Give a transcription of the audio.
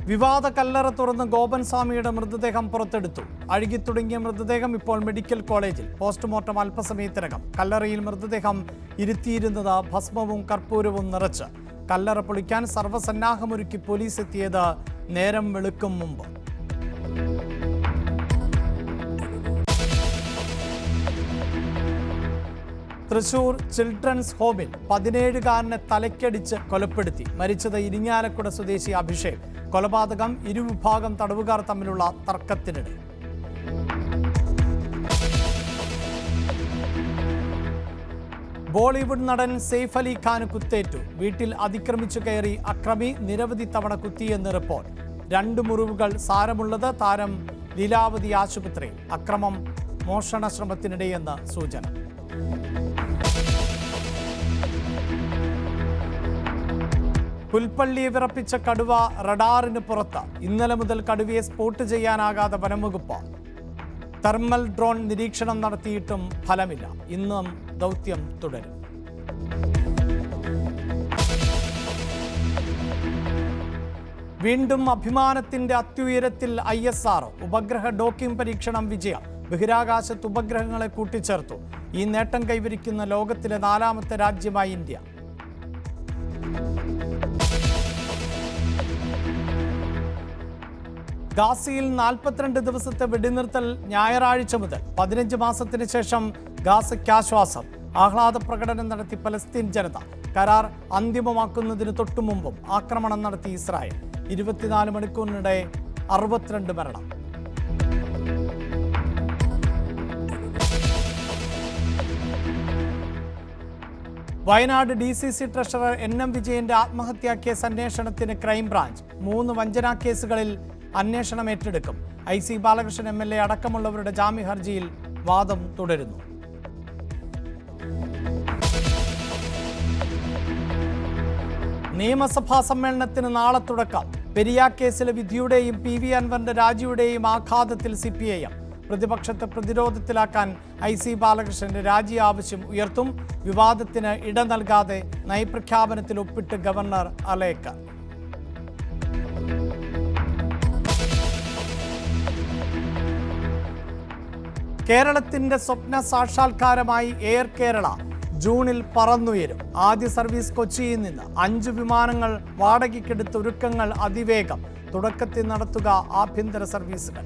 വിവാദ കല്ലറ തുറന്ന് ഗോപൻ സ്വാമിയുടെ മൃതദേഹം പുറത്തെടുത്തു. അഴുകിത്തുടങ്ങിയ മൃതദേഹം ഇപ്പോൾ മെഡിക്കൽ കോളേജിൽ. പോസ്റ്റ്മോർട്ടം അല്പസമയത്തിനകം. കല്ലറയിൽ മൃതദേഹം ഇരുത്തിയിരുന്നത് ഭസ്മവും കർപ്പൂരവും നിറച്ച്. കല്ലറ പൊളിക്കാൻ സർവ്വസന്നാഹമൊരുക്കി പോലീസ് എത്തിയത് നേരം വെളുക്കും മുമ്പ്. തൃശൂർ ചിൽഡ്രൻസ് ഹോമിൽ 17-കാരനെ തലയ്ക്കടിച്ച് കൊലപ്പെടുത്തി. മരിച്ചത് ഇരിങ്ങാലക്കുട സ്വദേശി അഭിഷേക്. കൊലപാതകം ഇരുവിഭാഗം തടവുകാർ തമ്മിലുള്ള തർക്കത്തിനിടെ. ബോളിവുഡ് നടൻ സെയ്ഫ് അലി ഖാന് കുത്തേറ്റു. വീട്ടിൽ അതിക്രമിച്ചു കയറി അക്രമി നിരവധി തവണ കുത്തിയെന്ന് റിപ്പോർട്ട്. 2 മുറിവുകൾ സാരമുള്ളത്. താരം ലീലാവതി ആശുപത്രി. അക്രമം മോഷണ ശ്രമത്തിനിടെയെന്ന് സൂചന. പുൽപ്പള്ളിയെ വിറപ്പിച്ച കടുവ റഡാറിന് പുറത്ത്. ഇന്നലെ മുതൽ കടുവയെ സ്പോട്ട് ചെയ്യാനാകാതെ വനംവകുപ്പ്. തെർമൽ ഡ്രോൺ നിരീക്ഷണം നടത്തിയിട്ടും ഫലമില്ല. ഇന്നും ദൗത്യം തുടരും. വീണ്ടും അഭിമാനത്തിന്റെ അത്യുയരത്തിൽ ISR. ഉപഗ്രഹ ഡോക്കിംഗ് പരീക്ഷണം വിജയം. ബഹിരാകാശത്ത് ഉപഗ്രഹങ്ങളെ കൂട്ടിച്ചേർത്തു. ഈ നേട്ടം കൈവരിക്കുന്ന ലോകത്തിലെ 4ാമത്തെ രാജ്യമായി ഇന്ത്യ. ഗാസയിൽ 42 ദിവസത്തെ വെടിനിർത്തൽ ഞായറാഴ്ച മുതൽ. 15 മാസത്തിന് ശേഷം ഗാസയ്ക്ക് ആശ്വാസം. ആഹ്ലാദ പ്രകടനം നടത്തി പലസ്തീൻ ജനത. കരാർ അന്തിമമാക്കുന്നതിന് തൊട്ടുമുമ്പും ആക്രമണം നടത്തി ഇസ്രായേൽ. 24 മണിക്കൂറിനിടെ 62 മരണം. വയനാട് DCC ട്രഷറർ NM വിജയന്റെ ആത്മഹത്യാ കേസ് അന്വേഷണത്തിന് ക്രൈംബ്രാഞ്ച്. 3 വഞ്ചനാ കേസുകളിൽ അന്വേഷണം ഏറ്റെടുക്കും. IC ബാലകൃഷ്ണൻ MLA അടക്കമുള്ളവരുടെ ജാമ്യ ഹർജിയിൽ വാദം തുടരുന്നു. നിയമസഭാ സമ്മേളനത്തിന് നാളെ തുടക്കം. പെരിയ കേസിലെ വിധിയുടെയും PV അൻവറിന്റെ രാജിയുടെയും ആഘാതത്തിൽ CPIM. പ്രതിപക്ഷത്തെ പ്രതിരോധത്തിലാക്കാൻ IC ബാലകൃഷ്ണന്റെ രാജി ആവശ്യം ഉയർത്തും. വിവാദത്തിന് ഇട നൽകാതെ നയപ്രഖ്യാപനത്തിൽ ഒപ്പിട്ട് ഗവർണർ അലേക്കർ. കേരളത്തിന്റെ സ്വപ്ന സാക്ഷാത്കാരമായി എയർ കേരള ജൂണിൽ പറന്നുയരും. ആദ്യ സർവീസ് കൊച്ചിയിൽ നിന്ന്. 5 വിമാനങ്ങൾ വാടകയ്ക്കെടുത്ത് ഒരുക്കങ്ങൾ അതിവേഗം. തുടക്കത്തിൽ നടത്തുക ആഭ്യന്തര സർവീസുകൾ.